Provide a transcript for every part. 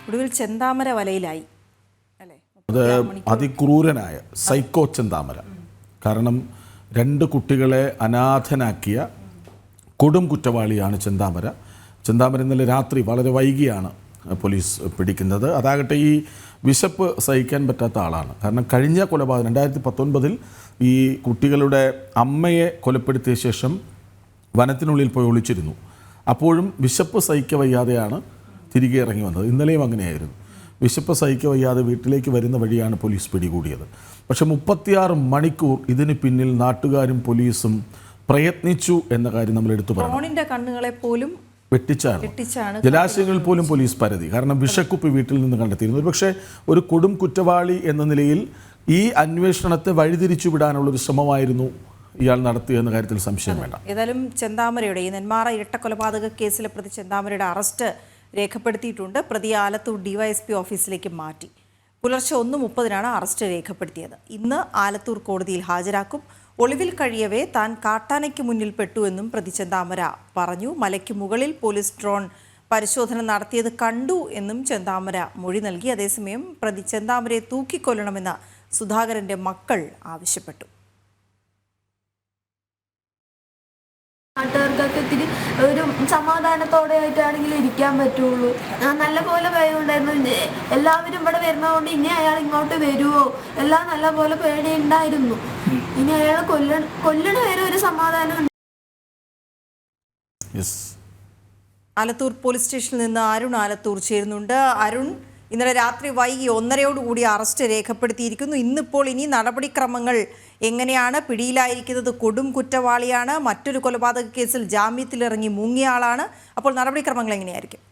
ഒടുവിൽ ചെന്താമര വലയിലായി അല്ലേ? അത് അതിക്രൂരനായ സൈക്കോ ചെന്താമര. കാരണം 2 കുട്ടികളെ അനാഥനാക്കിയ കൊടും കുറ്റവാളിയാണ് ചെന്താമര. ഇന്നലെ രാത്രി വളരെ വൈകിയാണ് പോലീസ് പിടിക്കുന്നത്. അതാകട്ടെ ഈ വിശപ്പ് സഹിക്കാൻ പറ്റാത്ത ആളാണ്. കാരണം കഴിഞ്ഞ കൊലപാതകം 2019 ഈ കുട്ടികളുടെ അമ്മയെ കൊലപ്പെടുത്തിയ ശേഷം വനത്തിനുള്ളിൽ പോയി ഒളിച്ചിരുന്നു. അപ്പോഴും വിശപ്പ് സഹിക്ക വയ്യാതെയാണ് തിരികെ ഇറങ്ങി വന്നത്. ഇന്നലെയും അങ്ങനെയായിരുന്നു. വിശപ്പ് സഹിക്ക വയ്യാതെ വീട്ടിലേക്ക് വരുന്ന വഴിയാണ് പോലീസ് പിടികൂടിയത്. പക്ഷേ 36 മണിക്കൂർ ഇതിന് പിന്നിൽ നാട്ടുകാരും പോലീസും പ്രയത്നിച്ചു എന്ന കാര്യം നമ്മൾ എടുത്തു പറഞ്ഞു. ഡ്രോണിന്റെ കണ്ണുകളെ പോലും വെട്ടിച്ചാണ് ജലാശയങ്ങളിൽ പോലും പോലീസ് പരതി. കാരണം വിഷക്കുപ്പി വീട്ടിൽ നിന്ന് കണ്ടെത്തിയിരുന്നു. പക്ഷേ ഒരു കൊടും കുറ്റവാളി എന്ന നിലയിൽ ഈ അന്വേഷണത്തെ വഴിതിരിച്ചു വിടാനുള്ളൊരു ശ്രമമായിരുന്നു ഇയാൾ നടത്തിയെന്ന കാര്യത്തിൽ സംശയം വേണ്ട. ഏതായാലും ചെന്താമരയുടെ ഈ നെന്മാറ ഇരട്ടക്കൊലപാതക കേസിലെ പ്രതി ചെന്താമരയുടെ അറസ്റ്റ് രേഖപ്പെടുത്തിയിട്ടുണ്ട്. പ്രതി ആലത്തൂർ ഡിവൈഎസ്പി ഓഫീസിലേക്ക് മാറ്റി. പുലർച്ചെ 1:30 അറസ്റ്റ് രേഖപ്പെടുത്തിയത്. ഇന്ന് ആലത്തൂർ കോടതിയിൽ ഹാജരാക്കും. ഒളിവിൽ കഴിയവേ താൻ കാട്ടാനയ്ക്ക് മുന്നിൽ പെട്ടുവെന്നും പ്രതി ചെന്താമര പറഞ്ഞു. മലയ്ക്ക് മുകളിൽ പോലീസ് ഡ്രോൺ പരിശോധന നടത്തിയത് കണ്ടു എന്നും ചെന്താമര മൊഴി നൽകി. അതേസമയം പ്രതി ചെന്താമരയെ തൂക്കിക്കൊല്ലണമെന്ന് സുധാകരന്റെ മക്കൾ ആവശ്യപ്പെട്ടു. നാട്ടുകാർക്കൊക്കെ ഇത്തിരി ഒരു സമാധാനത്തോടെ ആയിട്ടാണെങ്കിൽ ഇരിക്കാൻ പറ്റുള്ളൂ. നല്ല പോലെ ഭയമുണ്ടായിരുന്നു. എല്ലാവരും ഇവിടെ വരുന്നതുകൊണ്ട് ഇനി അയാൾ ഇങ്ങോട്ട് വരുമോ എല്ലാം നല്ല പോലെ പേടിയുണ്ടായിരുന്നു. ഇനി അയാൾ കൊല്ലണ വരെ ഒരു സമാധാനം. ആലത്തൂർ പോലീസ് സ്റ്റേഷനിൽ നിന്ന് അരുൺ ആലത്തൂർ ചേരുന്നുണ്ട്. അരുൺ, ഇന്നലെ രാത്രി വൈകി 1:30 അറസ്റ്റ് രേഖപ്പെടുത്തിയിരിക്കുന്നു. ഇന്നിപ്പോൾ ഇനി നടപടിക്രമങ്ങൾ എങ്ങനെയാണ്? പിടിയിലായിരിക്കുന്നത് കൊടും കുറ്റവാളിയാണ്. മറ്റൊരു കൊലപാതക കേസിൽ ജാമ്യത്തിലിറങ്ങി മുങ്ങിയ ആളാണ്. അപ്പോൾ നടപടിക്രമങ്ങൾ എങ്ങനെയായിരിക്കും?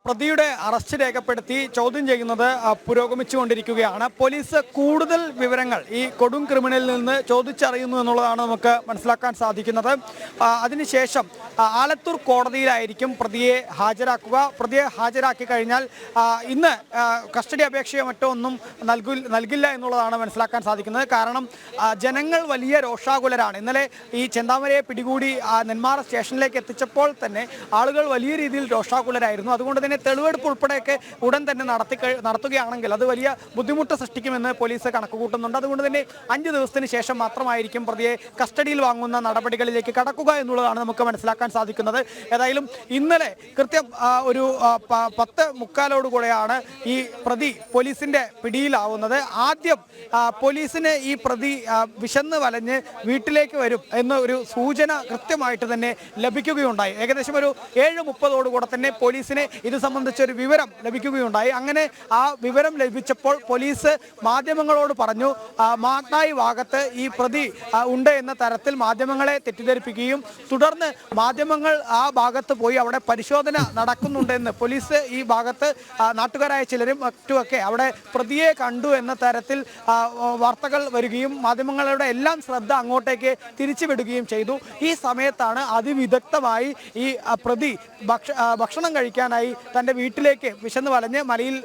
പ്രതിയുടെ അറസ്റ്റ് രേഖപ്പെടുത്തി ചോദ്യം ചെയ്യുന്നത് പുരോഗമിച്ചുകൊണ്ടിരിക്കുകയാണ്. പോലീസ് കൂടുതൽ വിവരങ്ങൾ ഈ കൊടും ക്രിമിനലിൽ നിന്ന് ചോദിച്ചറിയുന്നു എന്നുള്ളതാണ് നമുക്ക് മനസ്സിലാക്കാൻ സാധിക്കുന്നത്. അതിനുശേഷം ആലത്തൂർ കോടതിയിലായിരിക്കും പ്രതിയെ ഹാജരാക്കുക. പ്രതിയെ ഹാജരാക്കി കഴിഞ്ഞാൽ ഇന്ന് കസ്റ്റഡി അപേക്ഷയോ മറ്റോ ഒന്നും നൽകില്ല എന്നുള്ളതാണ് മനസ്സിലാക്കാൻ സാധിക്കുന്നത്. കാരണം ജനങ്ങൾ വലിയ രോഷാകുലരാണ്. ഇന്നലെ ഈ ചെന്താമരയെ പിടികൂടി നെന്മാറ സ്റ്റേഷനിലേക്ക് എത്തിച്ചപ്പോൾ തന്നെ ആളുകൾ വലിയ രീതിയിൽ രോഷാകുലരായിരുന്നു. അതുകൊണ്ട് തന്നെ തെളിവെടുപ്പ് ഉൾപ്പെടെയൊക്കെ ഉടൻ തന്നെ നടത്തുകയാണെങ്കിൽ അത് വലിയ ബുദ്ധിമുട്ട് സൃഷ്ടിക്കുമെന്ന് പോലീസ് കണക്കുകൂട്ടുന്നുണ്ട്. അതുകൊണ്ട് തന്നെ 5 ദിവസത്തിന് ശേഷം മാത്രമായിരിക്കും പ്രതിയെ കസ്റ്റഡിയിൽ വാങ്ങുന്ന നടപടികളിലേക്ക് കടക്കുക എന്നുള്ളതാണ് നമുക്ക് മനസ്സിലാക്കാൻ സാധിക്കുന്നത്. ഏതായാലും ഇന്നലെ കൃത്യം ഒരു 10:45 ഈ പ്രതി പോലീസിന്റെ പിടിയിലാവുന്നത്. ആദ്യം പോലീസിന് ഈ പ്രതി വിശന്ന് വലഞ്ഞ് വീട്ടിലേക്ക് വരും എന്ന ഒരു സൂചന കൃത്യമായിട്ട് തന്നെ ലഭിക്കുകയുണ്ടായി. ഏകദേശം ഒരു 7:30 തന്നെ പോലീസിനെ ഇത് സംബന്ധിച്ചൊരു വിവരം ലഭിക്കുകയുണ്ടായി. അങ്ങനെ ആ വിവരം ലഭിച്ചപ്പോൾ പോലീസ് മാധ്യമങ്ങളോട് പറഞ്ഞു മാട്ടായി ഭാഗത്ത് ഈ പ്രതി ഉണ്ട് എന്ന തരത്തിൽ മാധ്യമങ്ങളെ തെറ്റിദ്ധരിപ്പിക്കുകയും തുടർന്ന് മാധ്യമങ്ങൾ ആ ഭാഗത്ത് പോയി അവിടെ പരിശോധന നടക്കുന്നുണ്ടെന്ന് പോലീസ് ഈ ഭാഗത്ത് നാട്ടുകാരായ ചിലരും മറ്റുമൊക്കെ അവിടെ പ്രതിയെ കണ്ടു എന്ന തരത്തിൽ വാർത്തകൾ വരികയും മാധ്യമങ്ങളുടെ എല്ലാം ശ്രദ്ധ അങ്ങോട്ടേക്ക് തിരിച്ചുവിടുകയും ചെയ്തു. ഈ സമയത്താണ് അതിവിദഗ്ധമായി ഈ പ്രതി ഭക്ഷണം കഴിക്കാനായി തൻ്റെ വീട്ടിലേക്ക് വിശന്ന് വലഞ്ഞ് മലയിൽ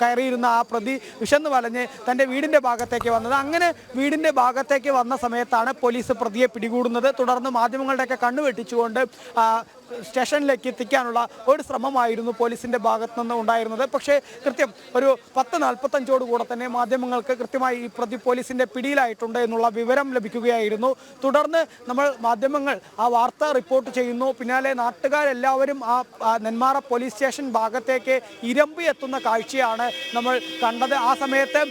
കയറിയിരുന്ന ആ പ്രതി വിശന്ന് വലഞ്ഞ് തൻ്റെ വീടിൻ്റെ ഭാഗത്തേക്ക് വന്നത്. അങ്ങനെ വീടിൻ്റെ ഭാഗത്തേക്ക് വന്ന സമയത്താണ് പോലീസ് പ്രതിയെ പിടികൂടുന്നത്. തുടർന്ന് മാധ്യമങ്ങളുടെയൊക്കെ കണ്ണുവെട്ടിച്ചുകൊണ്ട് സ്റ്റേഷനിലേക്ക് എത്തിക്കാനുള്ള ഒരു ശ്രമമായിരുന്നു പോലീസിൻ്റെ ഭാഗത്തു നിന്ന് ഉണ്ടായിരുന്നത്. പക്ഷേ കൃത്യം ഒരു 10:45 തന്നെ മാധ്യമങ്ങൾക്ക് കൃത്യമായി ഈ പ്രതി പോലീസിൻ്റെ പിടിയിലായിട്ടുണ്ട് എന്നുള്ള വിവരം ലഭിക്കുകയായിരുന്നു. തുടർന്ന് നമ്മൾ മാധ്യമങ്ങൾ ആ വാർത്ത റിപ്പോർട്ട് ചെയ്യുന്നു. പിന്നാലെ നാട്ടുകാരെല്ലാവരും ആ നെന്മാറ പോലീസ് സ്റ്റേഷൻ ഭാഗത്തേക്ക് ഇരമ്പി എത്തുന്ന കാഴ്ചയാണ് നമ്മൾ കണ്ടത്. ആ സമയത്ത്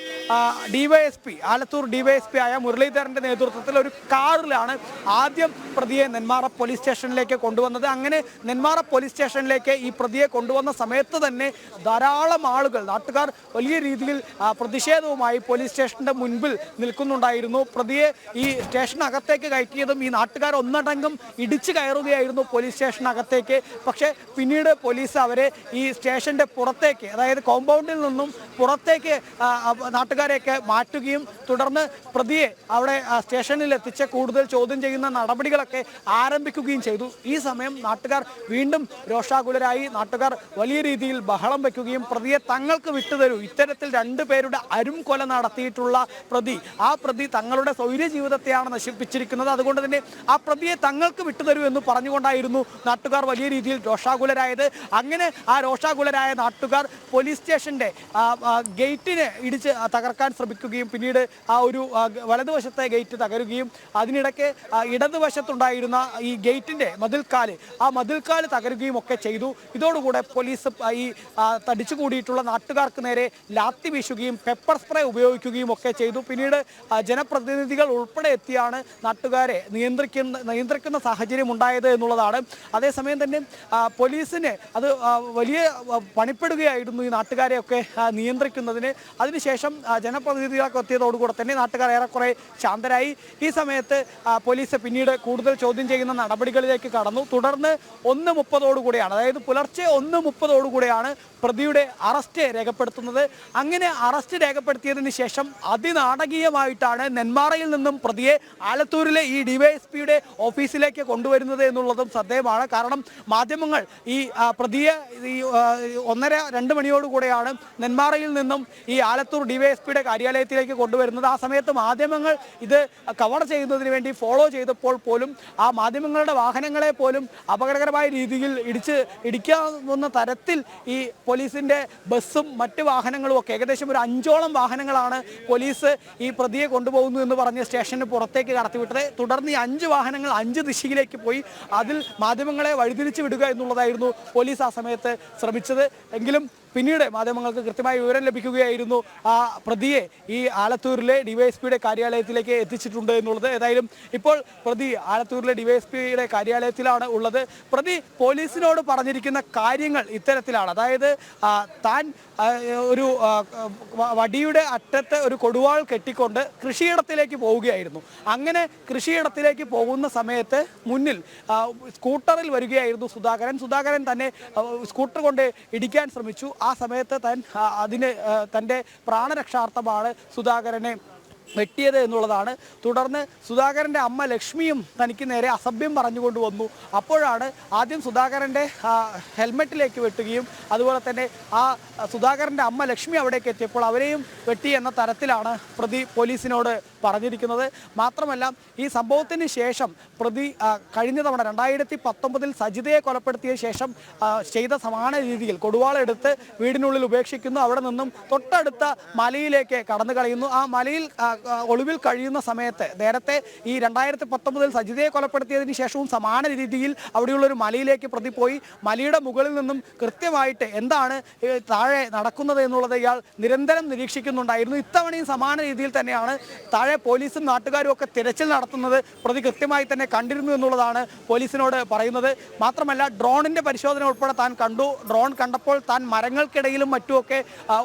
ഡിവൈഎസ്പി ആലത്തൂർ ഡിവൈഎസ്പി ആയ മുരളീധരൻ്റെ നേതൃത്വത്തിൽ ഒരു കാറിലാണ് ആദ്യം പ്രതിയെ നെന്മാറ പോലീസ് സ്റ്റേഷനിലേക്ക് കൊണ്ടുവന്നത്. അങ്ങനെ നെന്മാറ പോലീസ് സ്റ്റേഷനിലേക്ക് ഈ പ്രതിയെ കൊണ്ടുവന്ന സമയത്ത് തന്നെ ധാരാളം ആളുകൾ, നാട്ടുകാർ വലിയ രീതിയിൽ പ്രതിഷേധവുമായി പോലീസ് സ്റ്റേഷന്റെ മുൻപിൽ നിൽക്കുന്നുണ്ടായിരുന്നു. പ്രതിയെ ഈ സ്റ്റേഷനകത്തേക്ക് കയറ്റിയതും ഈ നാട്ടുകാർ ഒന്നടങ്കം ഇടിച്ചു കയറുകയായിരുന്നു പോലീസ് സ്റ്റേഷനകത്തേക്ക്. പക്ഷേ പിന്നീട് പോലീസ് അവരെ ഈ സ്റ്റേഷന്റെ പുറത്തേക്ക്, അതായത് കോമ്പൗണ്ടിൽ നിന്നും പുറത്തേക്ക് നാട്ടുകാരെയൊക്കെ മാറ്റുകയും തുടർന്ന് പ്രതിയെ അവിടെ സ്റ്റേഷനിൽ എത്തിച്ച് കൂടുതൽ ചോദ്യം ചെയ്യുന്ന നടപടികളൊക്കെ ആരംഭിക്കുകയും ചെയ്തു. ഈ സമയം നാട്ടുകാർ വീണ്ടും രോഷാകുലരായി. നാട്ടുകാർ വലിയ രീതിയിൽ ബഹളം വയ്ക്കുകയും പ്രതിയെ തങ്ങൾക്ക് വിട്ടുതരൂ, ഇത്തരത്തിൽ 2 പേരുടെ അരുംകൊല നടത്തിയിട്ടുള്ള ആ പ്രതി തങ്ങളുടെ സ്വൈര്യ ജീവിതത്തെയാണ് നശിപ്പിച്ചിരിക്കുന്നത്, അതുകൊണ്ട് തന്നെ ആ പ്രതിയെ തങ്ങൾക്ക് വിട്ടുതരൂ എന്ന് പറഞ്ഞുകൊണ്ടായിരുന്നു നാട്ടുകാർ വലിയ രീതിയിൽ രോഷാകുലരായത്. അങ്ങനെ ആ രോഷാകുലരായ നാട്ടുകാർ പോലീസ് സ്റ്റേഷന്റെ ഗേറ്റിനെ ഇടിച്ച് തകർക്കാൻ ശ്രമിക്കുകയും പിന്നീട് ആ ഒരു വലതുവശത്തെ ഗേറ്റ് തകരുകയും അതിനിടയ്ക്ക് ഇടതുവശത്തുണ്ടായിരുന്ന ഈ ഗേറ്റിന്റെ മതിൽക്കാല് തകരുകയും ഒക്കെ ചെയ്തു. ഇതോടുകൂടെ പോലീസ് ഈ തടിച്ചുകൂടിയിട്ടുള്ള നാട്ടുകാർക്ക് നേരെ ലാത്തി വീശുകയും പെപ്പർ സ്പ്രേ ഉപയോഗിക്കുകയും ഒക്കെ ചെയ്തു. പിന്നീട് ജനപ്രതിനിധികൾ ഉൾപ്പെടെ എത്തിയാണ് നാട്ടുകാരെ നിയന്ത്രിക്കുന്ന സാഹചര്യം ഉണ്ടായത് എന്നുള്ളതാണ്. അതേസമയം തന്നെ പോലീസിന് അത് വലിയ പണിപ്പെടുകയായിരുന്നു ഈ നാട്ടുകാരെയൊക്കെ നിയന്ത്രിക്കുന്നതിന്. അതിനുശേഷം ജനപ്രതിനിധികളൊക്കെ എത്തിയതോടുകൂടെ തന്നെ നാട്ടുകാർ ഏറെക്കുറെ ശാന്തരായി. ഈ സമയത്ത് പോലീസ് പിന്നീട് കൂടുതൽ ചോദ്യം ചെയ്യുന്ന നടപടികളിലേക്ക് കടന്നു. തുടർന്ന് 1:30 അതായത് പുലർച്ചെ 1:30 പ്രതിയുടെ അറസ്റ്റ് രേഖപ്പെടുത്തുന്നത്. അങ്ങനെ അറസ്റ്റ് രേഖപ്പെടുത്തിയതിന് ശേഷം അതിനാടകീയമായിട്ടാണ് നെന്മാറയിൽ നിന്നും പ്രതിയെ ആലത്തൂരിലെ ഈ ഡിവൈഎസ്പിയുടെ ഓഫീസിലേക്ക് കൊണ്ടുവരുന്നത് എന്നുള്ളതും ശ്രദ്ധേയമാണ്. കാരണം മാധ്യമങ്ങൾ ഈ പ്രതിയെ 1:30-2 മണിയോടുകൂടെയാണ് നെന്മാറയിൽ നിന്നും ഈ ആലത്തൂർ ഡിവൈഎസ്പിയുടെ കാര്യാലയത്തിലേക്ക് കൊണ്ടുവരുന്നത്. ആ സമയത്ത് മാധ്യമങ്ങൾ ഇത് കവർ ചെയ്യുന്നതിന് വേണ്ടി ഫോളോ ചെയ്തപ്പോൾ പോലും ആ മാധ്യമങ്ങളുടെ വാഹനങ്ങളെ പോലും അപകടകരമായ രീതിയിൽ ഇടിക്കാവുന്ന തരത്തിൽ ഈ പോലീസിന്റെ ബസ്സും മറ്റ് വാഹനങ്ങളും ഒക്കെ ഏകദേശം ഒരു 5ഓളം വാഹനങ്ങളാണ് പോലീസ് ഈ പ്രതിയെ കൊണ്ടുപോകുന്നു എന്ന് പറഞ്ഞ് സ്റ്റേഷന് പുറത്തേക്ക് കടത്തിവിട്ടത്. തുടർന്ന് ഈ 5 വാഹനങ്ങൾ 5 ദിശയിലേക്ക് പോയി അതിൽ മാധ്യമങ്ങളെ വഴിതിരിച്ചു വിടുക എന്നുള്ളതായിരുന്നു പോലീസ് ആ സമയത്ത് ശ്രമിച്ചത്. എങ്കിലും പിന്നീട് മാധ്യമങ്ങൾക്ക് കൃത്യമായ വിവരം ലഭിക്കുകയായിരുന്നു ആ പ്രതിയെ ഈ ആലത്തൂരിലെ ഡിവൈഎസ്പിയുടെ കാര്യാലയത്തിലേക്ക് എത്തിച്ചിട്ടുണ്ട് എന്നുള്ളത്. ഏതായാലും ഇപ്പോൾ പ്രതി ആലത്തൂരിലെ ഡിവൈഎസ്പിയുടെ കാര്യാലയത്തിലാണ് ഉള്ളത്. പ്രതി പോലീസിനോട് പറഞ്ഞിരിക്കുന്ന കാര്യങ്ങൾ ഇത്തരത്തിലാണ്. അതായത് താൻ ഒരു വടിയുടെ അറ്റത്ത് ഒരു കൊടുവാൾ കെട്ടിക്കൊണ്ട് കൃഷിയിടത്തിലേക്ക് പോവുകയായിരുന്നു. അങ്ങനെ കൃഷിയിടത്തിലേക്ക് പോകുന്ന സമയത്ത് മുന്നിൽ സ്കൂട്ടറിൽ വരികയായിരുന്നു സുധാകരൻ തന്നെ സ്കൂട്ടർ കൊണ്ട് ഇടിക്കാൻ ശ്രമിച്ചു. ആ സമയത്ത് തൻ്റെ പ്രാണരക്ഷാർത്ഥമാണ് സുധാകരനെ വെട്ടിയത് എന്നുള്ളതാണ്. തുടർന്ന് സുധാകരൻ്റെ അമ്മ ലക്ഷ്മിയും തനിക്ക് നേരെ അസഭ്യം പറഞ്ഞുകൊണ്ട് വന്നു. അപ്പോഴാണ് ആദ്യം സുധാകരൻ്റെ ഹെൽമെറ്റിലേക്ക് വെട്ടുകയും അതുപോലെ തന്നെ ആ സുധാകരൻ്റെ അമ്മ ലക്ഷ്മി അവിടേക്ക് എത്തിയപ്പോൾ അവരെയും വെട്ടി എന്ന തരത്തിലാണ് പ്രതി പോലീസിനോട് പറഞ്ഞിരിക്കുന്നത്. മാത്രമല്ല ഈ സംഭവത്തിന് ശേഷം പ്രതി കഴിഞ്ഞ തവണ 2019 സജിതയെ കൊലപ്പെടുത്തിയ ശേഷം ചെയ്ത സമാന രീതിയിൽ കൊടുവാളെടുത്ത് വീടിനുള്ളിൽ ഉപേക്ഷിക്കുന്നു. അവിടെ നിന്നും തൊട്ടടുത്ത മലയിലേക്ക് കടന്നു കളയുന്നു. ആ മലയിൽ ഒളിവിൽ കഴിയുന്ന സമയത്ത് നേരത്തെ ഈ 2019 സജിതയെ കൊലപ്പെടുത്തിയതിന് ശേഷവും സമാന രീതിയിൽ അവിടെയുള്ളൊരു മലയിലേക്ക് പ്രതി പോയി മലയുടെ മുകളിൽ നിന്നും കൃത്യമായിട്ട് എന്താണ് താഴെ നടക്കുന്നത് എന്നുള്ളത് ഇയാൾ നിരന്തരം നിരീക്ഷിക്കുന്നുണ്ടായിരുന്നു. ഇത്തവണയും സമാന രീതിയിൽ തന്നെയാണ് താഴെ പോലീസും നാട്ടുകാരും ഒക്കെ തിരച്ചിൽ നടത്തുന്നത് പ്രതി കൃത്യമായി തന്നെ കണ്ടിരുന്നു എന്നുള്ളതാണ് പോലീസിനോട് പറയുന്നത്. മാത്രമല്ല ഡ്രോണിന്റെ പരിശോധന ഉൾപ്പെടെ താൻ കണ്ടു. ഡ്രോൺ കണ്ടപ്പോൾ താൻ മരങ്ങൾക്കിടയിലും മറ്റുമൊക്കെ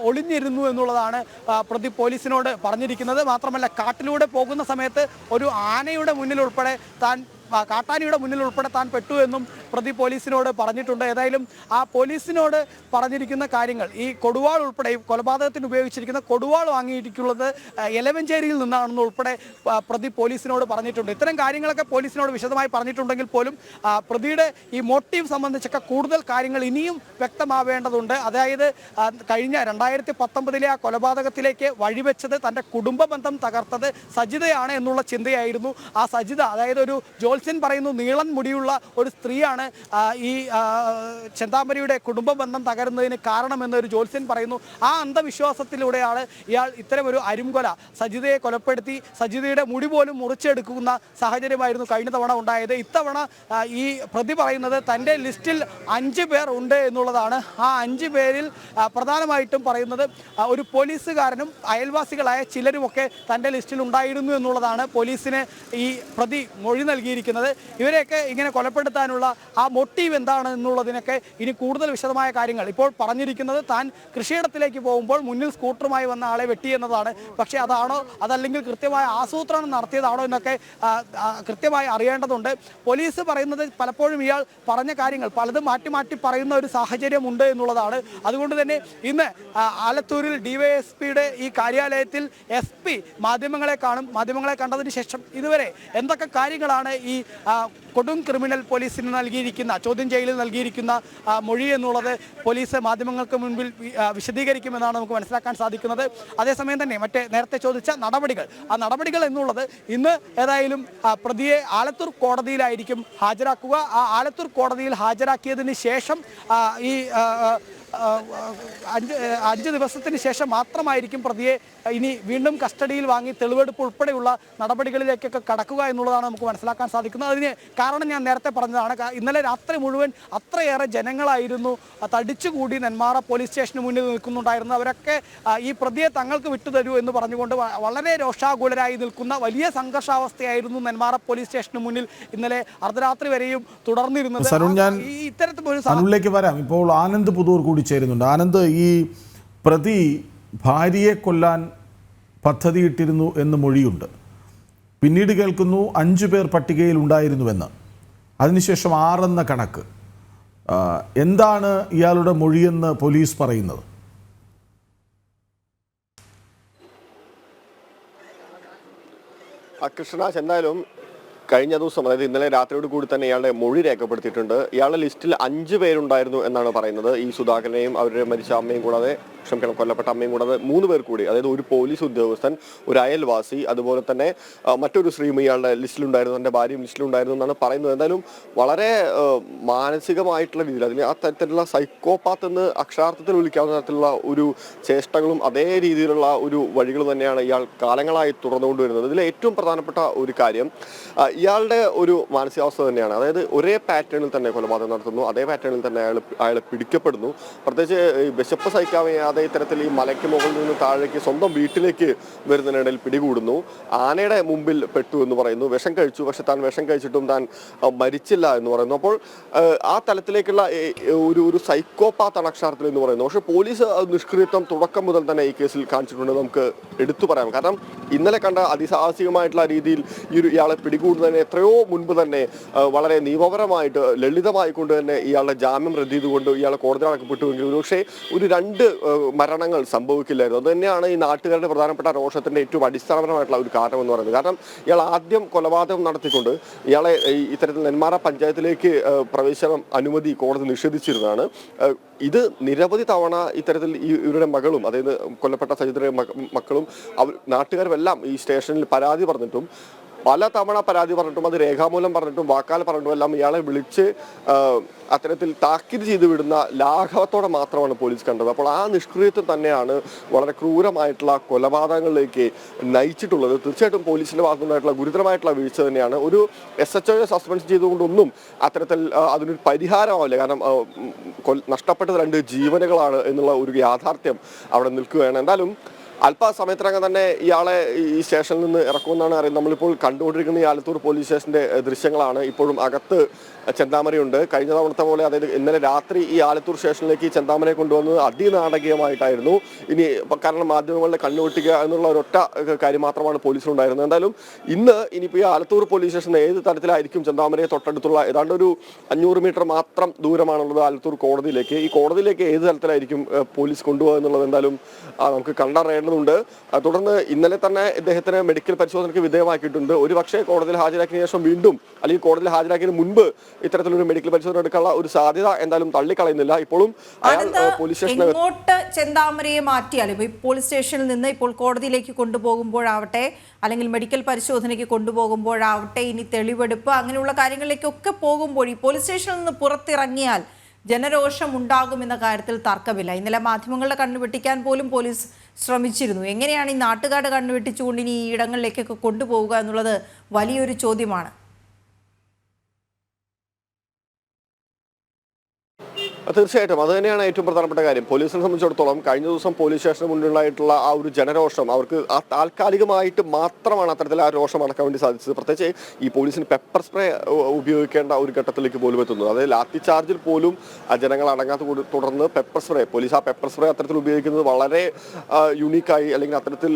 ഒളിഞ്ഞിരുന്നു എന്നുള്ളതാണ് പ്രതി പോലീസിനോട് പറഞ്ഞിരിക്കുന്നത്. മാത്രമല്ല കാട്ടിലൂടെ പോകുന്ന സമയത്ത് ഒരു ആനയുടെ മുന്നിൽ ഉൾപ്പെടെ കാട്ടാനിയുടെ മുന്നിൽ ഉൾപ്പെടെ താൻ പെട്ടു എന്നും പ്രതി പോലീസിനോട് പറഞ്ഞിട്ടുണ്ട്. ഏതായാലും ആ പോലീസിനോട് പറഞ്ഞിരിക്കുന്ന കാര്യങ്ങൾ ഈ കൊടുവാൾ ഉൾപ്പെടെ കൊലപാതകത്തിന് ഉപയോഗിച്ചിരിക്കുന്ന കൊടുവാൾ വാങ്ങിയിട്ടുള്ളത് എലവഞ്ചേരിയിൽ നിന്നാണെന്ന് ഉൾപ്പെടെ പ്രതി പോലീസിനോട് പറഞ്ഞിട്ടുണ്ട്. ഇത്തരം കാര്യങ്ങളൊക്കെ പോലീസിനോട് വിശദമായി പറഞ്ഞിട്ടുണ്ടെങ്കിൽ പോലും പ്രതിയുടെ ഈ മോട്ടീവ് സംബന്ധിച്ചൊക്കെ കൂടുതൽ കാര്യങ്ങൾ ഇനിയും വ്യക്തമാവേണ്ടതുണ്ട്. അതായത് കഴിഞ്ഞ 2019 ആ കൊലപാതകത്തിലേക്ക് വഴിവെച്ചത് തൻ്റെ കുടുംബ ബന്ധം തകർത്തത് സജിതയാണ് എന്നുള്ള ചിന്തയായിരുന്നു. ആ സജിത അതായത് ഒരു ജോത്സ്യൻ പറയുന്നു നീളൻ മുടിയുള്ള ഒരു സ്ത്രീയാണ് ഈ ചെന്താമരയുടെ കുടുംബ ബന്ധം തകരുന്നതിന് കാരണമെന്നൊരു ജോത്സ്യൻ പറയുന്നു. ആ അന്ധവിശ്വാസത്തിലൂടെയാണ് ഇയാൾ ഇത്തരമൊരു അരുംകൊല സജിതയെ കൊലപ്പെടുത്തി സജിതയുടെ മുടി പോലും മുറിച്ചെടുക്കുന്ന സാഹചര്യമായിരുന്നു കഴിഞ്ഞ തവണ ഉണ്ടായത്. ഇത്തവണ ഈ പ്രതി പറയുന്നത് തൻ്റെ ലിസ്റ്റിൽ 5 പേർ ഉണ്ട് എന്നുള്ളതാണ്. ആ 5 പേരിൽ പ്രധാനമായിട്ടും പറയുന്നത് ഒരു പോലീസുകാരനും അയൽവാസികളായ ചിലരുമൊക്കെ തൻ്റെ ലിസ്റ്റിൽ ഉണ്ടായിരുന്നു എന്നുള്ളതാണ് പോലീസിന് ഈ പ്രതി മൊഴി നൽകിയിരിക്കുന്നത്. ഇവരെയൊക്കെ ഇങ്ങനെ കൊലപ്പെടുത്താനുള്ള ആ മോട്ടീവ് എന്താണ് എന്നുള്ളതിനൊക്കെ ഇനി കൂടുതൽ വിശദമായ കാര്യങ്ങൾ ഇപ്പോൾ പറഞ്ഞിരിക്കുന്നത് താൻ കൃഷിയിടത്തിലേക്ക് പോകുമ്പോൾ മുന്നിൽ സ്കൂട്ടറുമായി വന്ന ആളെ വെട്ടി എന്നതാണ്. പക്ഷേ അതാണോ അതല്ലെങ്കിൽ കൃത്യമായ ആസൂത്രണം നടത്തിയതാണോ എന്നൊക്കെ കൃത്യമായി അറിയേണ്ടതുണ്ട്. പോലീസ് പറയുന്നത് പലപ്പോഴും ഇയാൾ പറഞ്ഞ കാര്യങ്ങൾ പലതും മാറ്റി പറയുന്ന ഒരു സാഹചര്യമുണ്ട് എന്നുള്ളതാണ്. അതുകൊണ്ട് തന്നെ ഇന്ന് ആലത്തൂരിൽ ഡിവൈഎസ്പിയുടെ ഈ കാര്യാലയത്തിൽ SP മാധ്യമങ്ങളെ കാണും. മാധ്യമങ്ങളെ കണ്ടതിന് ശേഷം ഇതുവരെ എന്തൊക്കെ കാര്യങ്ങളാണ് ഈ ഈ കൊടും ക്രിമിനൽ പോലീസിന് നൽകിയിരിക്കുന്ന ചോദ്യം ചെയ്യലിൽ നൽകിയിരിക്കുന്ന മൊഴി എന്നുള്ളത് പോലീസ് മാധ്യമങ്ങൾക്ക് മുൻപിൽ വിശദീകരിക്കുമെന്നാണ് നമുക്ക് മനസ്സിലാക്കാൻ സാധിക്കുന്നത്. അതേസമയം തന്നെ നേരത്തെ ചോദിച്ച നടപടികൾ എന്നുള്ളത് ഇന്ന് ഏതായാലും പ്രതിയെ ആലത്തൂർ കോടതിയിലായിരിക്കും ഹാജരാക്കുക. ആ ആലത്തൂർ കോടതിയിൽ ഹാജരാക്കിയതിന് ശേഷം ഈ 5 ദിവസത്തിന് ശേഷം മാത്രമായിരിക്കും പ്രതിയെ ഇനി വീണ്ടും കസ്റ്റഡിയിൽ വാങ്ങി തെളിവെടുപ്പ് ഉൾപ്പെടെയുള്ള നടപടികളിലേക്കൊക്കെ കടക്കുക എന്നുള്ളതാണ് നമുക്ക് മനസ്സിലാക്കാൻ സാധിക്കുന്നത്. അതിന് കാരണം ഞാൻ നേരത്തെ പറഞ്ഞതാണ്. ഇന്നലെ രാത്രി മുഴുവൻ അത്രയേറെ ജനങ്ങളായിരുന്നു തടിച്ചുകൂടി നെന്മാറ പോലീസ് സ്റ്റേഷന് മുന്നിൽ നിൽക്കുന്നുണ്ടായിരുന്നു. അവരൊക്കെ ഈ പ്രതിയെ തങ്ങൾക്ക് വിട്ടുതരൂ എന്ന് പറഞ്ഞുകൊണ്ട് വളരെ രോഷാകുലരായി നിൽക്കുന്ന വലിയ സംഘർഷാവസ്ഥയായിരുന്നു നെന്മാറ പോലീസ് സ്റ്റേഷന് മുന്നിൽ ഇന്നലെ അർദ്ധരാത്രി വരെയും തുടർന്നിരുന്നത്. ഈ ഇത്തരത്തിലേക്ക് വരാം. ഇപ്പോൾ ആനന്ദ് പുതൂർ കൂടി ചേരുന്നുണ്ട്. ആനന്ദ്, ഈ പ്രതി ഭാര്യയെ കൊല്ലാൻ പദ്ധതിയിട്ടിരുന്നു എന്ന് മൊഴിയുണ്ട്. പിന്നീട് കേൾക്കുന്നു 5 പേർ പട്ടികയിൽ ഉണ്ടായിരുന്നുവെന്ന്, അതിനുശേഷം 6 എന്ന കണക്ക്. എന്താണ് ഇയാളുടെ മൊഴിയെന്ന് പോലീസ് പറയുന്നത്? കൃഷ്ണരാജ്, എന്തായാലും കഴിഞ്ഞ ദിവസം, അതായത് ഇന്നലെ രാത്രിയോട് കൂടി തന്നെ ഇയാളുടെ മൊഴി രേഖപ്പെടുത്തിയിട്ടുണ്ട്. ഇയാളുടെ ലിസ്റ്റിൽ 5 പേരുണ്ടായിരുന്നു എന്നാണ് പറയുന്നത്. ഈ സുധാകരനെയും അവരുടെ മരിച്ച അമ്മയും കൂടാതെ, കൊല്ലപ്പെട്ട അമ്മയും കൂടാതെ 3 പേർ കൂടി, അതായത് ഒരു പോലീസ് ഉദ്യോഗസ്ഥൻ, ഒരു അയൽവാസി, അതുപോലെ തന്നെ മറ്റൊരു സ്ത്രീയും ഇയാളുടെ ലിസ്റ്റിലുണ്ടായിരുന്നു, എൻ്റെ ഭാര്യയും ലിസ്റ്റിലുണ്ടായിരുന്നു എന്നാണ് പറയുന്നത്. എന്തായാലും വളരെ മാനസികമായിട്ടുള്ള രീതിയിൽ, അതിന് ആ തരത്തിലുള്ള സൈക്കോപാത്ത് എന്ന് അക്ഷരാർത്ഥത്തിൽ വിളിക്കാവുന്ന തരത്തിലുള്ള ഒരു ചേഷ്ടകളും അതേ രീതിയിലുള്ള ഒരു വഴികൾ തന്നെയാണ് ഇയാൾ കാലങ്ങളായി തുടർന്നുകൊണ്ടുവരുന്നത്. ഇതിൽ ഏറ്റവും പ്രധാനപ്പെട്ട ഒരു കാര്യം ഇയാളുടെ ഒരു മാനസികാവസ്ഥ തന്നെയാണ്. അതായത് ഒരേ പാറ്റേണിൽ തന്നെ കൊലപാതകം നടത്തുന്നു, അതേ പാറ്റേണിൽ തന്നെ അയാൾ പിടിക്കപ്പെടുന്നു. പ്രത്യേകിച്ച് വിശപ്പ് സഹിക്കാതെ ഇത്തരത്തിൽ ഈ മലയ്ക്ക് മുകളിൽ നിന്ന് താഴേക്ക് സ്വന്തം വീട്ടിലേക്ക് വരുന്നതിനിടയിൽ പിടികൂടുന്നു. ആനയുടെ മുമ്പിൽ പെട്ടു എന്ന് പറയുന്നു. വിഷം കഴിച്ചു, പക്ഷെ താൻ വിഷം കഴിച്ചിട്ടും താൻ മരിച്ചില്ല എന്ന് പറയുന്നു. അപ്പോൾ ആ തലത്തിലേക്കുള്ള ഒരു സൈക്കോപാത്താണ് അക്ഷരാർത്ഥത്തിൽ എന്ന് പറയുന്നു. പക്ഷെ പോലീസ് നിഷ്ക്രിയത്വം തുടക്കം മുതൽ തന്നെ ഈ കേസിൽ കാണിച്ചിട്ടുണ്ട്, നമുക്ക് എടുത്തു പറയാം. കാരണം ഇന്നലെ കണ്ട അതിസാഹസികമായിട്ടുള്ള രീതിയിൽ ഇയാളെ പിടികൂടുന്നതിന് എത്രയോ മുൻപ് തന്നെ വളരെ നിയമപരമായിട്ട് ലളിതമായിക്കൊണ്ട് തന്നെ ഇയാളുടെ ജാമ്യം റദ്ദ് ചെയ്തുകൊണ്ട് ഇയാളെ കോടതി അടക്കപ്പെട്ടുവെങ്കിൽ പക്ഷേ ഒരു 2 മരണങ്ങൾ സംഭവിക്കില്ലായിരുന്നു. അത് തന്നെയാണ് ഈ നാട്ടുകാരുടെ പ്രധാനപ്പെട്ട രോഷത്തിന്റെ ഏറ്റവും അടിസ്ഥാനപരമായിട്ടുള്ള ഒരു കാരണം എന്ന് പറയുന്നത്. കാരണം ഇയാൾ ആദ്യം കൊലപാതകം നടത്തിക്കൊണ്ട് ഇയാളെ ഇത്തരത്തിൽ നെന്മാറ പഞ്ചായത്തിലേക്ക് പ്രവേശനം അനുമതി കോടതി നിഷേധിച്ചിരുന്നതാണ്. ഇത് നിരവധി തവണ ഇത്തരത്തിൽ ഇവരുടെ മകളും, അതായത് കൊല്ലപ്പെട്ട സജിതയുടെ മക്കളും നാട്ടുകാരുമെല്ലാം ഈ സ്റ്റേഷനിൽ പരാതി പറഞ്ഞിട്ടും, പല തവണ പരാതി പറഞ്ഞിട്ടും, അത് രേഖാമൂലം പറഞ്ഞിട്ടും, വാക്കാൽ പറഞ്ഞിട്ടും എല്ലാം ഇയാളെ വിളിച്ച് അത്തരത്തിൽ താക്കീത് ചെയ്ത് വിടുന്ന ലാഘവത്തോടെ മാത്രമാണ് പോലീസ് കണ്ടത്. അപ്പോൾ ആ നിഷ്ക്രിയത്വം തന്നെയാണ് വളരെ ക്രൂരമായിട്ടുള്ള കൊലപാതകങ്ങളിലേക്ക് നയിച്ചിട്ടുള്ളത്. തീർച്ചയായിട്ടും പോലീസിന്റെ ഭാഗത്തുനിന്നായിട്ടുള്ള ഗുരുതരമായിട്ടുള്ള വീഴ്ച തന്നെയാണ്. ഒരു SHO സസ്പെൻഷൻ ചെയ്തുകൊണ്ടൊന്നും അത്തരത്തിൽ അതിനൊരു പരിഹാരമാവില്ല. കാരണം നഷ്ടപ്പെട്ടത് 2 ജീവനുകളാണ് എന്നുള്ള ഒരു യാഥാർത്ഥ്യം അവിടെ നിൽക്കുകയാണ്. എന്തായാലും അല്പസമയത്തിനകം തന്നെ ഇയാളെ ഈ സ്റ്റേഷനിൽ നിന്ന് ഇറക്കുമെന്നാണ് അറിയുന്നത്. നമ്മളിപ്പോൾ കണ്ടുകൊണ്ടിരിക്കുന്ന ഈ ആലത്തൂർ പോലീസ് സ്റ്റേഷന്റെ ദൃശ്യങ്ങളാണ്. ഇപ്പോഴും അകത്ത് ചെന്താമരയുണ്ട്. കഴിഞ്ഞ തവണത്തെ പോലെ, അതായത് ഇന്നലെ രാത്രി ഈ ആലത്തൂർ സ്റ്റേഷനിലേക്ക് ചെന്താമരയെ കൊണ്ടുവന്നത് അതിനാടകീയമായിട്ടായിരുന്നു. ഇനി കാരണം മാധ്യമങ്ങളുടെ കണ്ണുപൊട്ടിക്കുക എന്നുള്ള ഒരൊറ്റ കാര്യം മാത്രമാണ് പോലീസിനുണ്ടായിരുന്നത്. എന്തായാലും ഇനിയിപ്പോൾ ഈ ആലത്തൂർ പോലീസ് സ്റ്റേഷൻ ഏത് തരത്തിലായിരിക്കും ചെന്താമരയെ തൊട്ടടുത്തുള്ള ഏതാണ്ട് ഒരു 500 മീറ്റർ മാത്രം ദൂരമാണുള്ളത് ആലത്തൂർ കോടതിയിലേക്ക്. ഈ കോടതിയിലേക്ക് ഏത് തരത്തിലായിരിക്കും പോലീസ് കൊണ്ടുപോകുക എന്നുള്ളത് എന്തായാലും നമുക്ക് കണ്ടറിയേണ്ടതുണ്ട്. തുടർന്ന് ഇന്നലെ തന്നെ ഇദ്ദേഹത്തിന് മെഡിക്കൽ പരിശോധനയ്ക്ക് വിധേയമാക്കിയിട്ടുണ്ട്. ഒരു പക്ഷേ കോടതിയിൽ ഹാജരാക്കിയതിനു ശേഷം വീണ്ടും, അല്ലെങ്കിൽ കോടതിയിൽ ഹാജരാക്കിയതിന് മുൻപ് ഇത്തരത്തിലൊരു മെഡിക്കൽ പരിശോധന എടുക്കാനുള്ള ഒരു സാധ്യത എന്തായാലും തള്ളിക്കളയുന്നില്ല. ഇപ്പോഴും പോലീസ് സ്റ്റേഷനിൽ ഇങ്ങോട്ട് ചെന്താമരയെ മാറ്റിയാലും ഈ പോലീസ് സ്റ്റേഷനിൽ നിന്ന് ഇപ്പോൾ കോടതിയിലേക്ക് കൊണ്ടുപോകുമ്പോഴാവട്ടെ, അല്ലെങ്കിൽ മെഡിക്കൽ പരിശോധനയ്ക്ക് കൊണ്ടുപോകുമ്പോഴാവട്ടെ, ഇനി തെളിവെടുപ്പ് അങ്ങനെയുള്ള കാര്യങ്ങളിലേക്കൊക്കെ പോകുമ്പോൾ ഈ പോലീസ് സ്റ്റേഷനിൽ നിന്ന് പുറത്തിറങ്ങിയാൽ ജനരോഷം ഉണ്ടാകുമെന്ന കാര്യത്തിൽ തർക്കമില്ല. ഇന്നലെ മാധ്യമങ്ങളുടെ കണ്ണുവെട്ടിക്കാൻ പോലും പോലീസ് ശ്രമിച്ചിരുന്നു. എങ്ങനെയാണ് ഈ നാട്ടുകാരുടെ കണ്ണുവെട്ടിച്ചുകൊണ്ട് ഇനി ഈ ഇടങ്ങളിലേക്കൊക്കെ കൊണ്ടുപോവുക എന്നുള്ളത് വലിയൊരു ചോദ്യമാണ്. തീർച്ചയായിട്ടും അത് തന്നെയാണ് ഏറ്റവും പ്രധാനപ്പെട്ട കാര്യം. പോലീസിനെ സംബന്ധിച്ചിടത്തോളം കഴിഞ്ഞ ദിവസം പോലീസ് സ്റ്റേഷന് മുന്നിലുണ്ടായിട്ടുള്ള ആ ഒരു ജനരോഷം, അവർക്ക് ആ താൽക്കാലികമായിട്ട് മാത്രമാണ് അത്തരത്തിൽ ആ രോഷം അടക്കാൻ വേണ്ടി സാധിച്ചത്. പ്രത്യേകിച്ച് ഈ പോലീസിന് പെപ്പർ സ്പ്രേ ഉപയോഗിക്കേണ്ട ഒരു ഘട്ടത്തിലേക്ക് പോലും എത്തുന്നത്. അതായത് ലാത്തി ചാർജിൽ പോലും ജനങ്ങൾ അടങ്ങാത്ത തുടർന്ന് പെപ്പർ സ്പ്രേ, പോലീസ് ആ പെപ്പർ സ്പ്രേ അത്തരത്തിൽ ഉപയോഗിക്കുന്നത് വളരെ യുണീക്കായി, അല്ലെങ്കിൽ അത്തരത്തിൽ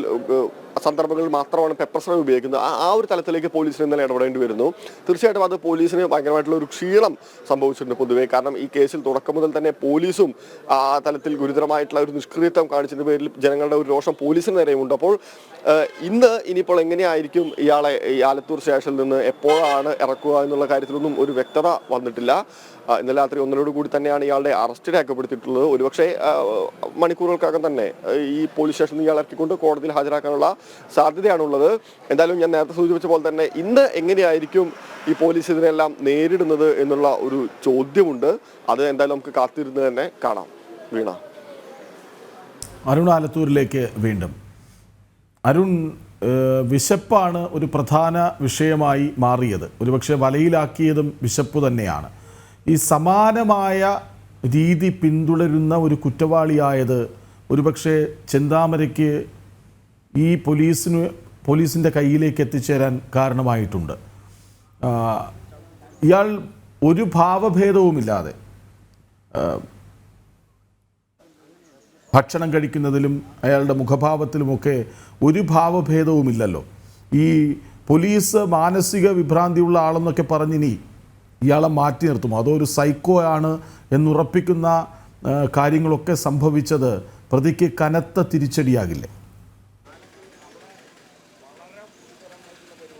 സന്ദർഭങ്ങളിൽ മാത്രമാണ് പെപ്പർ സ്പ്രേ ഉപയോഗിക്കുന്നത്. ആ ഒരു തലത്തിലേക്ക് പോലീസിന് ഇന്നലെ ഇടപെടേണ്ടി വരുന്നു. തീർച്ചയായിട്ടും അത് പോലീസിന് ഭയങ്കരമായിട്ടുള്ള ഒരു ക്ഷീണം സംഭവിച്ചിട്ടുണ്ട് പൊതുവെ. കാരണം ഈ കേസിൽ തുടക്കം മുതൽ തന്നെ പോലീസും ആ തലത്തിൽ ഗുരുതരമായിട്ടുള്ള ഒരു നിഷ്ക്രിയത്വം കാണിച്ചതിന്റെ പേരിൽ ജനങ്ങളുടെ ഒരു രോഷം പോലീസിന് നേരെയുമുണ്ട്. അപ്പോൾ ഇനിയിപ്പോൾ എങ്ങനെയായിരിക്കും ഇയാളെ ഈ ആലത്തൂർ സ്റ്റേഷനിൽ നിന്ന് എപ്പോഴാണ് ഇറക്കുക എന്നുള്ള കാര്യത്തിലൊന്നും ഒരു വ്യക്തത വന്നിട്ടില്ല. ഇന്നലെ രാത്രി 1 കൂടി തന്നെയാണ് ഇയാളുടെ അറസ്റ്റ് രേഖപ്പെടുത്തിയിട്ടുള്ളത്. ഒരുപക്ഷെ മണിക്കൂറുകൾക്കകം തന്നെ ഈ പോലീസ് സ്റ്റേഷനിൽ ഇയാൾ ഇറക്കിക്കൊണ്ട് കോടതിയിൽ ഹാജരാക്കാനുള്ള സാധ്യതയാണുള്ളത്. എന്തായാലും ഞാൻ നേരത്തെ സൂചിപ്പിച്ച പോലെ തന്നെ ഇന്ന് എങ്ങനെയായിരിക്കും ഈ പോലീസ് ഇതിനെല്ലാം നേരിടുന്നത് എന്നുള്ള ഒരു ചോദ്യമുണ്ട്. അത് എന്തായാലും നമുക്ക് കാത്തിരുന്ന് തന്നെ കാണാം. വീണ. അരുൺ ആലത്തൂരിലേക്ക് വീണ്ടും. അരുൺ, വിശപ്പാണ് ഒരു പ്രധാന വിഷയമായി മാറിയത്. ഒരുപക്ഷെ വലയിലാക്കിയതും വിശപ്പ് തന്നെയാണ്. ഈ സമാനമായ രീതി പിന്തുടരുന്ന ഒരു കുറ്റവാളിയായത് ഒരുപക്ഷെ ചെന്താമരയ്ക്ക് ഈ പോലീസിൻ്റെ കയ്യിലേക്ക് എത്തിച്ചേരാൻ കാരണമായിട്ടുണ്ട്. ഇയാൾ ഒരു ഭാവഭേദവുമില്ലാതെ ഭക്ഷണം കഴിക്കുന്നതിലും അയാളുടെ മുഖഭാവത്തിലുമൊക്കെ ഒരു ഭാവഭേദവുമില്ലല്ലോ. ഈ പോലീസ് മാനസിക വിഭ്രാന്തിയുള്ള ആളെന്നൊക്കെ പറഞ്ഞിനി ഇയാളെ മാറ്റി നിർത്തുമോ? അതോ ഒരു സൈക്കോ ആണ് എന്നുറപ്പിക്കുന്ന കാര്യങ്ങളൊക്കെ സംഭവിച്ചത് പ്രതിക്ക് കനത്ത തിരിച്ചടിയാകില്ലേ?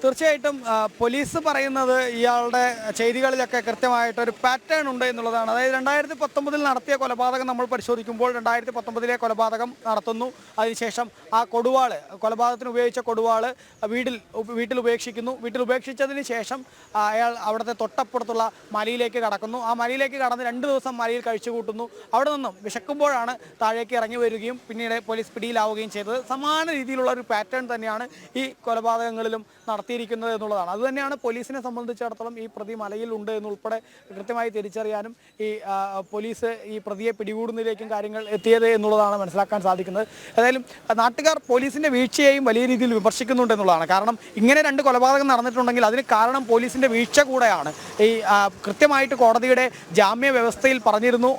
തീർച്ചയായിട്ടും പോലീസ് പറയുന്നത് ഇയാളുടെ ചെയ്തികളിലൊക്കെ കൃത്യമായിട്ടൊരു പാറ്റേൺ ഉണ്ട് എന്നുള്ളതാണ്. അതായത് 2019 നടത്തിയ കൊലപാതകം നമ്മൾ പരിശോധിക്കുമ്പോൾ 2019 കൊലപാതകം നടത്തുന്നു. അതിനുശേഷം ആ കൊലപാതകത്തിന് ഉപയോഗിച്ച കൊടുവാള് വീട്ടിൽ ഉപേക്ഷിക്കുന്നു. വീട്ടിൽ ഉപേക്ഷിച്ചതിന് ശേഷം അയാൾ അവിടുത്തെ തൊട്ടപ്പുറത്തുള്ള മലയിലേക്ക് കടക്കുന്നു. ആ മലയിലേക്ക് കടന്ന് 2 ദിവസം മലയിൽ കഴിച്ചു കൂട്ടുന്നു. അവിടെ നിന്നും വിശക്കുമ്പോഴാണ് താഴേക്ക് ഇറങ്ങി വരികയും പിന്നീട് പോലീസ് പിടിയിലാവുകയും ചെയ്തത്. സമാന രീതിയിലുള്ള ഒരു പാറ്റേൺ തന്നെയാണ് ഈ കൊലപാതകങ്ങളിലും നടത്തിയിരിക്കുന്നത് എന്നുള്ളതാണ്. അതുതന്നെയാണ് പോലീസിനെ സംബന്ധിച്ചിടത്തോളം ഈ പ്രതി മലയിൽ ഉണ്ട് എന്നുൾപ്പെടെ കൃത്യമായി തിരിച്ചറിയാനും ഈ പോലീസ് ഈ പ്രതിയെ പിടികൂടുന്നതിലേക്കും കാര്യങ്ങൾ എത്തിയത് എന്നുള്ളതാണ് മനസ്സിലാക്കാൻ സാധിക്കുന്നത്. ഏതായാലും നാട്ടുകാർ പോലീസിന്റെ വീഴ്ചയെയും വലിയ രീതിയിൽ വിമർശിക്കുന്നുണ്ട് എന്നുള്ളതാണ്. കാരണം ഇങ്ങനെ 2 കൊലപാതകം നടന്നിട്ടുണ്ടെങ്കിൽ അതിന് കാരണം പോലീസിന്റെ വീഴ്ച കൂടെയാണ്. ഈ കൃത്യമായിട്ട് കോടതിയുടെ ജാമ്യ വ്യവസ്ഥയിൽ പറഞ്ഞിരുന്നു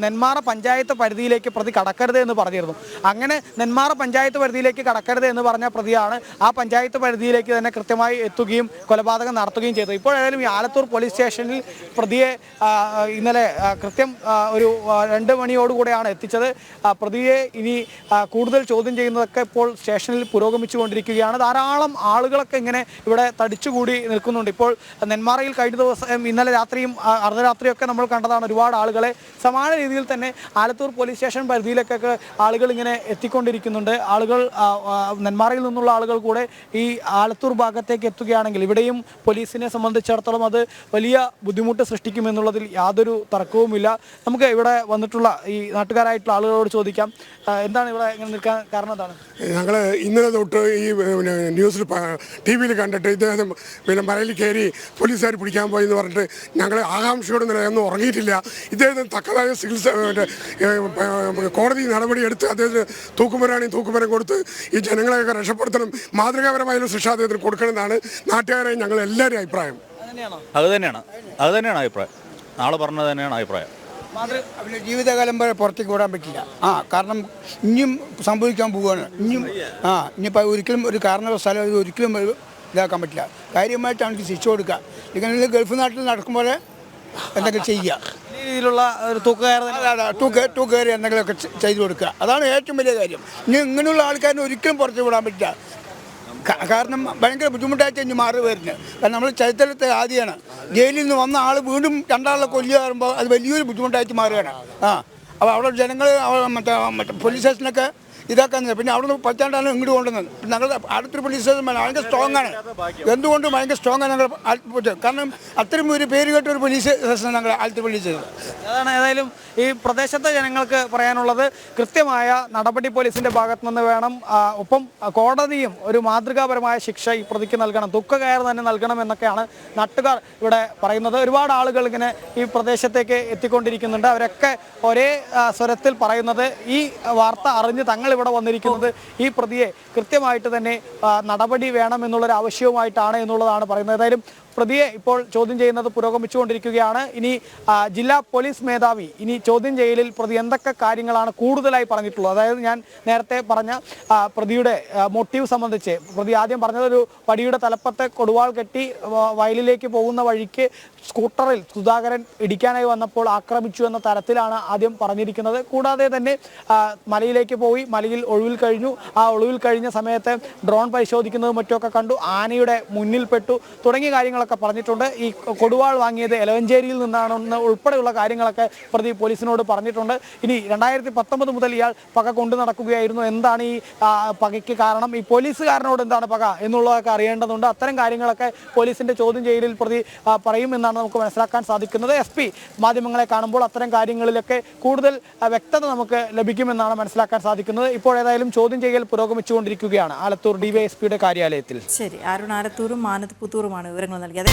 നെന്മാറ പഞ്ചായത്ത് പരിധിയിലേക്ക് പ്രതി കടക്കരുത് എന്ന് പറഞ്ഞിരുന്നു. അങ്ങനെ നെന്മാറ പഞ്ചായത്ത് പരിധിയിലേക്ക് കടക്കരുത് എന്ന് പറഞ്ഞ പ്രതിയാണ് ആ പഞ്ചായത്ത് പരിധിയിലേക്ക് തന്നെ കൃത്യമായി എത്തുകയും കൊലപാതകം നടത്തുകയും ചെയ്തു. ഇപ്പോൾ ഏതായാലും ഈ ആലത്തൂർ പോലീസ് സ്റ്റേഷനിൽ പ്രതിയെ ഇന്നലെ കൃത്യം ഒരു 2 മണിയോടുകൂടെയാണ് എത്തിച്ചത്. പ്രതിയെ ഇനി കൂടുതൽ ചോദ്യം ചെയ്യുന്നതൊക്കെ ഇപ്പോൾ സ്റ്റേഷനിൽ പുരോഗമിച്ചുകൊണ്ടിരിക്കുകയാണ്. ധാരാളം ആളുകളൊക്കെ ഇങ്ങനെ ഇവിടെ തടിച്ചുകൂടി നിൽക്കുന്നുണ്ട്. ഇപ്പോൾ നെന്മാറയിൽ കഴിഞ്ഞ ദിവസം ഇന്നലെ രാത്രിയും അർദ്ധരാത്രിയൊക്കെ നമ്മൾ കണ്ടതാണ് ഒരുപാട് ആളുകളെ. സമാന രീതിയിൽ തന്നെ ആലത്തൂർ പോലീസ് സ്റ്റേഷൻ പരിധിയിലേക്കൊക്കെ ആളുകൾ ഇങ്ങനെ എത്തിക്കൊണ്ടിരിക്കുന്നുണ്ട്. ആളുകൾ നെന്മാറയിൽ നിന്നുള്ള ആളുകൾ കൂടെ ഈ ആലത്തൂർ ഭാഗത്തേക്ക് എത്തുകയാണെങ്കിൽ ഇവിടെയും പോലീസിനെ സംബന്ധിച്ചിടത്തോളം അത് വലിയ ബുദ്ധിമുട്ട് സൃഷ്ടിക്കുമെന്നുള്ളതിൽ യാതൊരു തർക്കവുമില്ല. നമുക്ക് ഇവിടെ വന്നിട്ടുള്ള ഈ നാട്ടുകാരായിട്ടുള്ള ആളുകളോട് ചോദിക്കാം, എന്താണ് ഇവിടെ ഇങ്ങനെ നിൽക്കാൻ കാരണം? എന്താണ്? ഞങ്ങൾ ഇന്നലെ തൊട്ട് ഈ ന്യൂസിൽ TV-യിൽ കണ്ടിട്ട് ഇദ്ദേഹം മലയിൽ കയറി പോലീസുകാർ പിടിക്കാൻ പോയി എന്ന് പറഞ്ഞിട്ട് ഞങ്ങൾ ആകാംക്ഷയോടെ നിലയൊന്നും ഉറങ്ങിയിട്ടില്ല. ഇദ്ദേഹത്തിന് തക്കതായ ചികിത്സ കോടതി നടപടിയെടുത്ത് അദ്ദേഹത്തിന് തൂക്കുമരം കൊടുത്ത് ഈ ജനങ്ങളെയൊക്കെ രക്ഷപ്പെടുത്തണം, മാതൃകാപരമായ ശിക്ഷ അദ്ദേഹത്തിന് കൊടുക്കണമെന്നാണ് നാട്ടുകാരെ ഞങ്ങൾ എല്ലാവരും അഭിപ്രായം. അത് തന്നെയാണ് അഭിപ്രായം. നാളെ പറഞ്ഞത് തന്നെയാണ് അഭിപ്രായം. അവൻ്റെ ജീവിതകാലം വരെ പുറത്തേക്ക് വിടാൻ പറ്റില്ല. കാരണം ഇനിയും സംഭവിക്കാൻ പോവുകയാണ്. ഇനിയിപ്പോൾ ഒരിക്കലും ഒരു കാരണവശാലും ഒരിക്കലും ഇതാക്കാൻ പറ്റില്ല. കാര്യമായിട്ട് അവർക്ക് ശിക്ഷ കൊടുക്കുക. ഇങ്ങനെ ഗൾഫ് നാട്ടിൽ നടക്കുമ്പോൾ എന്തെങ്കിലും ചെയ്യുക, രീതിയിലുള്ള ഒരു തൂക്കുകയറി എന്തെങ്കിലുമൊക്കെ ചെയ്തു കൊടുക്കുക. അതാണ് ഏറ്റവും വലിയ കാര്യം. ഇനി ഇങ്ങനെയുള്ള ആൾക്കാരിനെ ഒരിക്കലും പുറത്ത് വിടാൻ പറ്റില്ല. കാരണം ഭയങ്കര ബുദ്ധിമുട്ടായിട്ട് ഇനി മാറി വരുന്നത്. കാരണം നമ്മൾ ചരിത്രത്തെ ആദ്യമാണ് ജയിലിൽ നിന്ന് വന്ന ആൾ വീണ്ടും 2 ആളെ കൊല്ലുക പറയുമ്പോൾ അത് വലിയൊരു ബുദ്ധിമുട്ടായിട്ട് മാറുകയാണ്. അപ്പോൾ അവിടെ ജനങ്ങൾ മറ്റേ പോലീസ് സ്റ്റേഷനൊക്കെ ഇതാക്കാൻ. പിന്നെ അവിടെ നിന്ന് പറ്റാണ്ടാണ് ഇങ്ങോട്ട് കൊണ്ടുവന്നത്. ഞങ്ങളുടെ ആലത്തൂർ പോലീസ് സ്റ്റേഷൻ ഭയങ്കര സ്ട്രോങ് ആണ്. എന്തുകൊണ്ടും ഭയങ്കര സ്ട്രോങ് ആണ് ഞങ്ങൾ ആലത്തൂർ. കാരണം അത്രയും ഒരു പേര് കേട്ട ഒരു പോലീസ് സ്റ്റേഷൻ ഞങ്ങൾ ആലത്തൂർ പോലീസ് സ്റ്റേഷൻ. അതാണ് ഏതായാലും ഈ പ്രദേശത്തെ ജനങ്ങൾക്ക് പറയാനുള്ളത്. കൃത്യമായ നടപടി പോലീസിന്റെ ഭാഗത്തു നിന്ന് വേണം. ഒപ്പം കോടതിയും ഒരു മാതൃകാപരമായ ശിക്ഷ ഈ പ്രതിക്ക് നൽകണം, തൂക്കുകയർ തന്നെ നൽകണം എന്നൊക്കെയാണ് നാട്ടുകാർ ഇവിടെ പറയുന്നത്. ഒരുപാട് ആളുകൾ ഇങ്ങനെ ഈ പ്രദേശത്തേക്ക് എത്തിക്കൊണ്ടിരിക്കുന്നുണ്ട്. അവരൊക്കെ ഒരേ സ്വരത്തിൽ പറയുന്നത് ഈ വാർത്ത അറിഞ്ഞ് തങ്ങൾ ഇവിടെ വന്നിരിക്കുന്നത് ഈ പ്രതിയെ കൃത്യമായിട്ട് തന്നെ നടപടി വേണം എന്നുള്ളൊരു ആവശ്യവുമായിട്ടാണ് എന്നുള്ളതാണ് പറയുന്നത്. ഏതായാലും പ്രതിയെ ഇപ്പോൾ ചോദ്യം ചെയ്യുന്നത് പുരോഗമിച്ചുകൊണ്ടിരിക്കുകയാണ്. ഇനി ജില്ലാ പോലീസ് മേധാവി ഇനി ചോദ്യം ചെയ്യലിൽ പ്രതി എന്തൊക്കെ കാര്യങ്ങളാണ് കൂടുതലായി പറഞ്ഞിട്ടുള്ളത്, അതായത് ഞാൻ നേരത്തെ പറഞ്ഞ പ്രതിയുടെ മോട്ടീവ് സംബന്ധിച്ച് പ്രതി ആദ്യം പറഞ്ഞതൊരു വടിയുടെ തലപ്പത്തെ കൊടുവാൾ കെട്ടി വയലിലേക്ക് പോകുന്ന വഴിക്ക് സ്കൂട്ടറിൽ സുധാകരൻ ഇടിക്കാനായി വന്നപ്പോൾ ആക്രമിച്ചു എന്ന തരത്തിലാണ് ആദ്യം പറഞ്ഞിരിക്കുന്നത്. കൂടാതെ തന്നെ മലയിലേക്ക് പോയി, മലയിൽ ഒളിവിൽ കഴിഞ്ഞു, ആ ഒളിവിൽ കഴിഞ്ഞ സമയത്ത് ഡ്രോൺ പരിശോധിക്കുന്നതും മറ്റുമൊക്കെ കണ്ടു, ആനയുടെ മുന്നിൽപ്പെട്ടു തുടങ്ങിയ കാര്യങ്ങളൊക്കെ പറഞ്ഞിട്ടുണ്ട്. ഈ കൊടുവാൾ വാങ്ങിയത് എലവഞ്ചേരിയിൽ നിന്നാണെന്ന് ഉൾപ്പെടെയുള്ള കാര്യങ്ങളൊക്കെ പ്രതി പോലീസിനോട് പറഞ്ഞിട്ടുണ്ട്. ഇനി 2019 മുതൽ ഇയാൾ പക കൊണ്ടു നടക്കുകയായിരുന്നു. എന്താണ് ഈ പകയ്ക്ക് കാരണം, ഈ പോലീസുകാരനോട് എന്താണ് പക എന്നുള്ളതൊക്കെ അറിയേണ്ടതുണ്ട്. അത്തരം കാര്യങ്ങളൊക്കെ പോലീസിന്റെ ചോദ്യം ചെയ്യലിൽ പ്രതി പറയുമെന്നാണ് നമുക്ക് മനസ്സിലാക്കാൻ സാധിക്കുന്നത്. SP മാധ്യമങ്ങളെ കാണുമ്പോൾ അത്തരം കാര്യങ്ങളിലൊക്കെ കൂടുതൽ വ്യക്തത നമുക്ക് ലഭിക്കുമെന്നാണ് മനസ്സിലാക്കാൻ സാധിക്കുന്നത്. ഇപ്പോൾ ഏതായാലും ചോദ്യം ചെയ്യൽ പുരോഗമിച്ചുകൊണ്ടിരിക്കുകയാണ് ആലത്തൂർ DYSPയുടെ കാര്യാലയത്തിൽ. ശരി, അരുൺ ആലത്തൂരും മാനത്ത് പുത്തൂറുമാണ് വിവരങ്ങൾ നൽകിയത്.